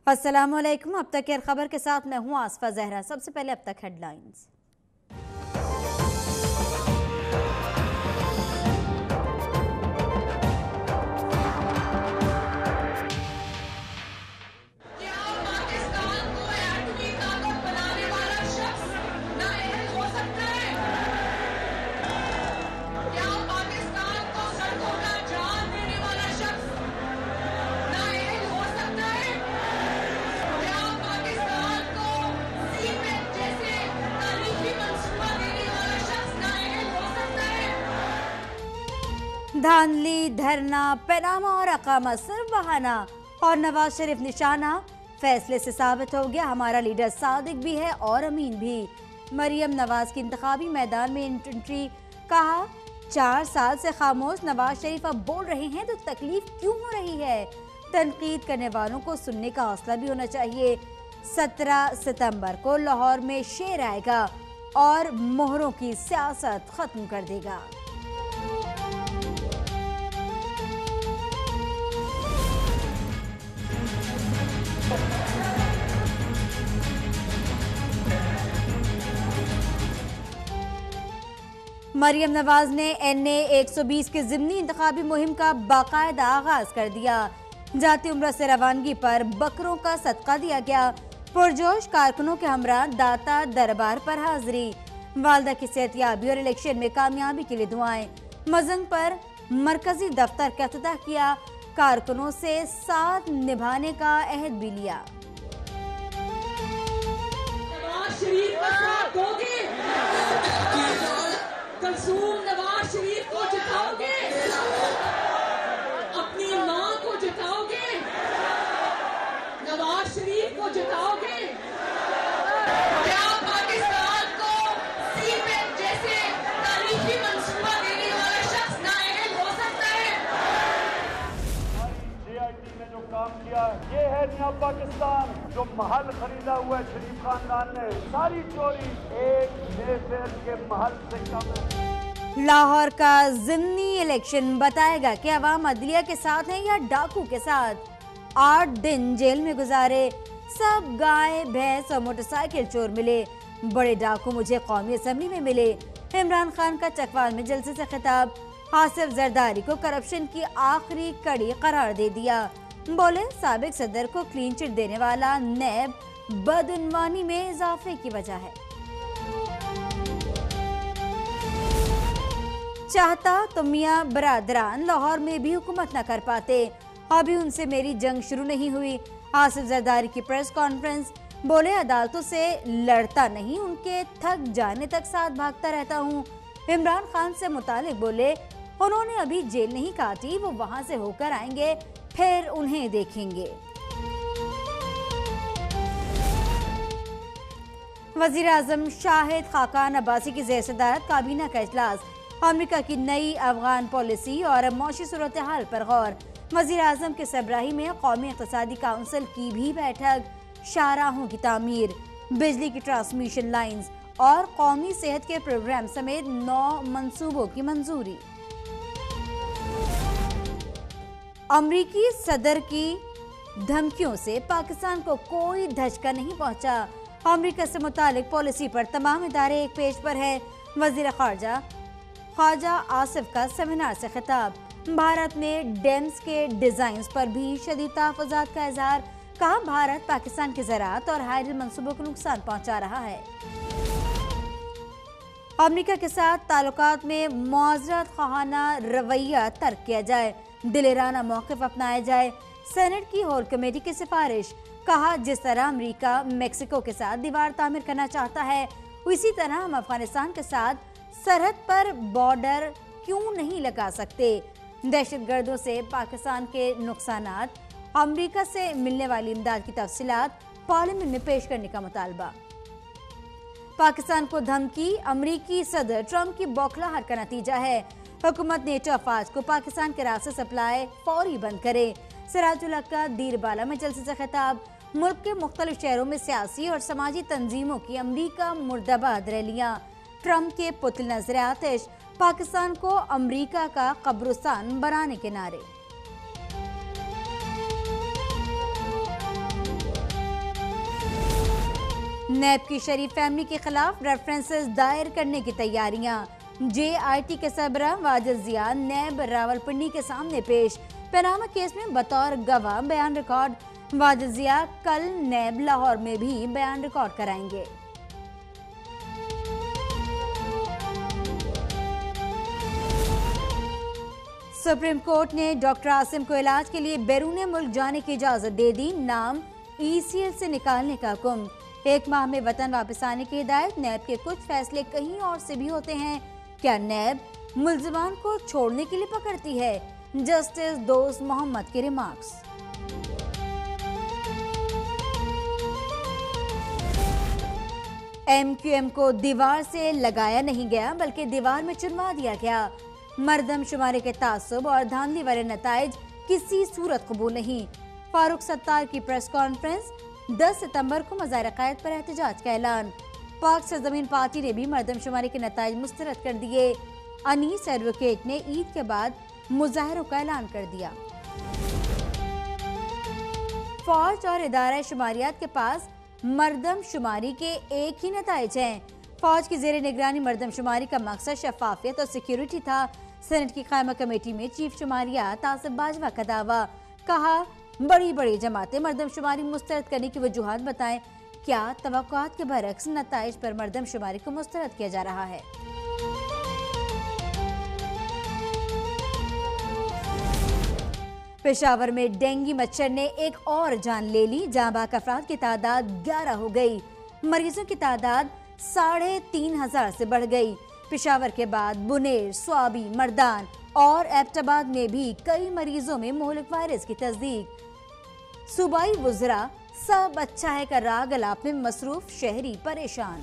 अस्सलामुअलैकुम। अब तक की खबर के साथ मैं हूं आसफा जहरा। सबसे पहले अब तक हेडलाइंस। धांधली, धरना, पैनामा और अकामा सिर्फ बहाना और नवाज शरीफ निशाना। फैसले से साबित हो गया हमारा लीडर सादिक भी है और अमीन भी। मरियम नवाज की इंतखाबी मैदान में एंट्री। कहा 4 साल से खामोश नवाज शरीफ अब बोल रहे हैं तो तकलीफ क्यों हो रही है। तनकीद करने वालों को सुनने का हौसला भी होना चाहिए। 17 सितंबर को लाहौर में शेर आएगा और मोहरों की सियासत खत्म कर देगा। मरियम नवाज ने NA 120 के ज़िमनी इंतखाबी मुहिम का बाकायदा आगाज कर दिया। जाती उम्र से रवानगी पर बकरों का सदका दिया गया। पुरजोश कारकुनों के हमरा दाता दरबार पर हाजिरी। वालदा की सेहतयाबी और इलेक्शन में कामयाबी के लिए दुआएं। मजंग पर मरकजी दफ्तर का इफ्तिताह किया। कारकुनों से साथ निभाने का अहद भी लिया। कलसूम नवाज शरीफ को जिताओगे, अपनी मां को जिताओगे, नवाज शरीफ को जिताओगे। क्या पाकिस्तान को सीमेंट जैसे तारीखी मंसूबा देने वाला शख्स नाअहल हो सकता है? JIT ने जो काम किया ये है नया पाकिस्तान। जो महल खरीदा हुआ है शरीफ खानदान ने, सारी चोरी एक मेफेयर के महल से कम है। लाहौर का ज़िमनी इलेक्शन बताएगा कि अवाम अदलिया के साथ हैं या डाकू के साथ। 8 दिन जेल में गुजारे। सब गाय, भैंस और मोटरसाइकिल चोर मिले। बड़े डाकू मुझे कौमी असम्बली में मिले। इमरान खान का चकवाल में जलसे से खिताब। आसिफ जरदारी को करप्शन की आखिरी कड़ी करार दे दिया। बोले साबिक सदर को क्लीन चिट देने वाला नैब बदउनवानी में इजाफे की वजह है। चाहता तो मियाँ बरादरान लाहौर में भी हुकूमत न कर पाते। अभी उनसे मेरी जंग शुरू नहीं हुई। आसिफ जरदारी की प्रेस कॉन्फ्रेंस। बोले अदालतों से लड़ता नहीं, उनके थक जाने तक साथ भागता रहता हूँ। इमरान खान से मुतालिक बोले उन्होंने अभी जेल नहीं काटी, वो वहां से होकर आएंगे, फिर उन्हें देखेंगे। वजीर आजम शाहिद खाकान अब्बासी की ज़ेर सदारत काबीना का इजलास। अमेरिका की नई अफगान पॉलिसी और मौशी सूरत हाल पर गौर। वजीर आजम के सरबराही में कौमी इक़्तिसादी काउंसिल की भी बैठक। शाहराहों की तामीर, बिजली की ट्रांसमिशन लाइन्स और कौमी सेहत के प्रोग्राम समेत 9 मंसूबों की मंजूरी। अमरीकी सदर की धमकियों से पाकिस्तान को कोई धचका नहीं पहुंचा। अमरीका से मुतालिक पॉलिसी पर तमाम इदारे एक पेज पर है। वजीर ख्वाजा आसिफ का सेमिनार से खिताब। भारत में डैम्स के डिजाइन पर भी शदीद तहफ़्फ़ुज़ात का इज़हार। कहा भारत पाकिस्तान के ज़राअत और हाइडल मंसूबों को नुकसान पहुंचा रहा है। अमरीका के साथ ताल्लुकात में मुआज़रत ख़ाना रवैया तर्क किया जाए। दिलेराना मौक़िफ़ अपनाया जाए। सेनेट की होल कमेटी की सिफारिश। कहा जिस तरह अमरीका मेक्सिको के साथ दीवार तामीर करना चाहता है, उसी तरह हम अफगानिस्तान के साथ सरहद पर बॉर्डर क्यों नहीं लगा सकते। दहशतगर्दों से पाकिस्तान के नुकसानात, अमरीका से मिलने वाली इमदाद की तफसीलात पार्लियामेंट में पेश करने का मुतालबा। पाकिस्तान को धमकी, अमरीकी सदर ट्रंप की बौखलाहट का नतीजा है। हुकूमत नेटो अफवाज को पाकिस्तान के रास्ते सप्लाई फौरी बंद करे। सिराजुल हक का दीरबाला में जलसे से खिताब। मुल्क के मुख्तलिफ शहरों में सियासी और समाजी तंजीमों की अमरीका मुर्दाबाद रैलियां। ट्रंप के पुतल नजर आतिश। पाकिस्तान को अमरीका का कब्रिस्तान बनाने के नारे। नैब की शरीफ फैमिली के खिलाफ रेफरेंसेस दायर करने की तैयारियां। JIT के सरबराह वाजिद जिया नैब रावलपिंडी के सामने पेश। पनामा केस में बतौर गवाह बयान रिकॉर्ड। वाजिद जिया कल नैब लाहौर में भी बयान रिकॉर्ड कराएंगे। सुप्रीम कोर्ट ने डॉक्टर आसिम को इलाज के लिए बैरून मुल्क जाने की इजाजत दे दी। नाम ECL से निकालने का हुक्म। 1 माह में वतन वापस आने की हिदायत। नैब के कुछ फैसले कहीं और से भी होते हैं। क्या नैब मुल्जिमान को छोड़ने के लिए पकड़ती है? जस्टिस दोस्त मोहम्मद के रिमार्क्स। MQM को दीवार से लगाया नहीं गया बल्कि दीवार में चुनवा दिया गया। मर्दमशुमारी के तासुब और धांधली वाले नताइज किसी सूरत कबूल नहीं। फारूक सत्तार की प्रेस कॉन्फ्रेंस। 10 सितंबर को मज़ार क़ायद पर एहतजाज का ऐलान। पाक सरजमीन पार्टी ने भी मर्दमशुमारी के नताइज मुस्तरद कर दिए। अनीस एडवोकेट ने ईद के बाद मुजाहरों का ऐलान कर दिया। फौज और इदारा शुमारियात के पास मर्दमशुमारी के एक ही नताइज हैं। फौज की जेर निगरानी मर्दमशुमारी का मकसद शफाफियत और सिक्योरिटी था। सेनेट की कायमा कमेटी में चीफ शुमारियात आसिफ बाजवा का दावा। कहा, बड़ी बड़ी जमातें मर्दमशुमारी मुस्तरद करने की वजूहात बताएं। क्या तवक्कुआत के बरक्स नताइज पर मर्दमशुमारी को मुस्तरद किया जा रहा है? पेशावर में डेंगू मच्छर ने एक और जान ले ली। जाँ बाक अफराद की तादाद 11 हो गई। मरीजों की तादाद 3,500 से बढ़ गई। पेशावर के बाद बुनेर, स्वाबी, मर्दान और एबटाबाद में भी कई मरीजों में मोहलिक वायरस की तस्दीक। सूबाई वुज़रा सब अच्छा है का राग अलाप में मसरूफ, शहरी परेशान।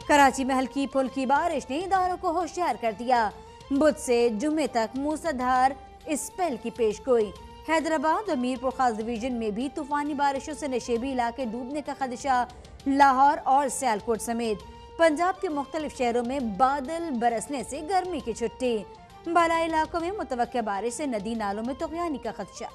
कराची में हल्की फुल्की बारिश ने इदारों को होशियार कर दिया। बुध से जुम्मे तक मूसलाधार स्पेल की पेशगोई। हैदराबाद और मीरपुर खास डिवीजन में भी तूफानी बारिशों से नशेबी इलाके डूबने का खदशा। लाहौर और सियालकोट समेत पंजाब के मुख्तलिफ शहरों में बादल बरसने से गर्मी की छुट्टी। बालाई इलाकों में मुतवक्किया बारिश से नदी नालों में तुग़यानी का खदशा।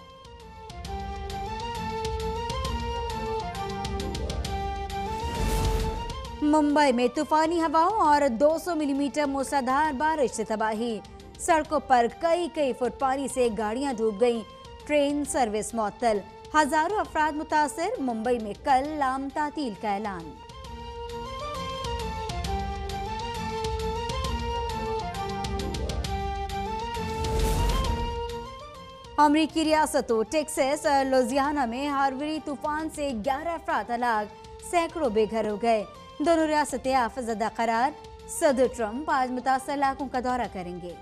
मुंबई में तूफानी हवाओं और 200 मिलीमीटर मूसलाधार बारिश से तबाही। सड़कों पर कई फुट पानी से गाड़ियां डूब गईं। ट्रेन सर्विस मुअत्तल। हजारों अफराद मुतासिर। मुंबई में कल लाम तातील का ऐलान। अमरीकी रियासतों टेक्सास और लुजियाना में हार्वी तूफान से 11 अफराद हलाक, सैकड़ों बेघर हो गए। दोनों रियासतें आफतज़दा करार। सदर ट्रंप आज मुतासर इलाकों का दौरा करेंगे।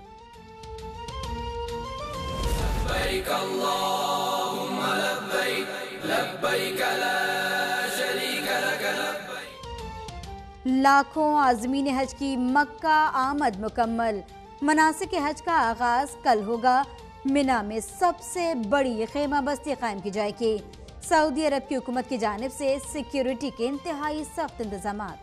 लाखों आज़मीन हज की मक्का आमद मुकम्मल। मनासिक हज का आगाज कल होगा। मिना में सबसे बड़ी खेमा बस्ती कायम की जाएगी। सऊदी अरब की हुकूमत की जानिब से सिक्योरिटी के इंतहाई सख्त इंतजामात।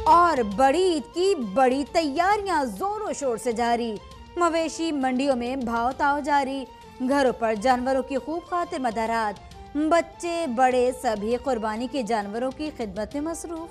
और बड़ी ईद की बड़ी तैयारियां जोरों शोर से जारी। मवेशी मंडियों में भाव ताव जारी। घरों पर जानवरों की खूब खातिर मदारात। बच्चे बड़े सभी कुर्बानी के जानवरों की खिदमत में मसरूफ।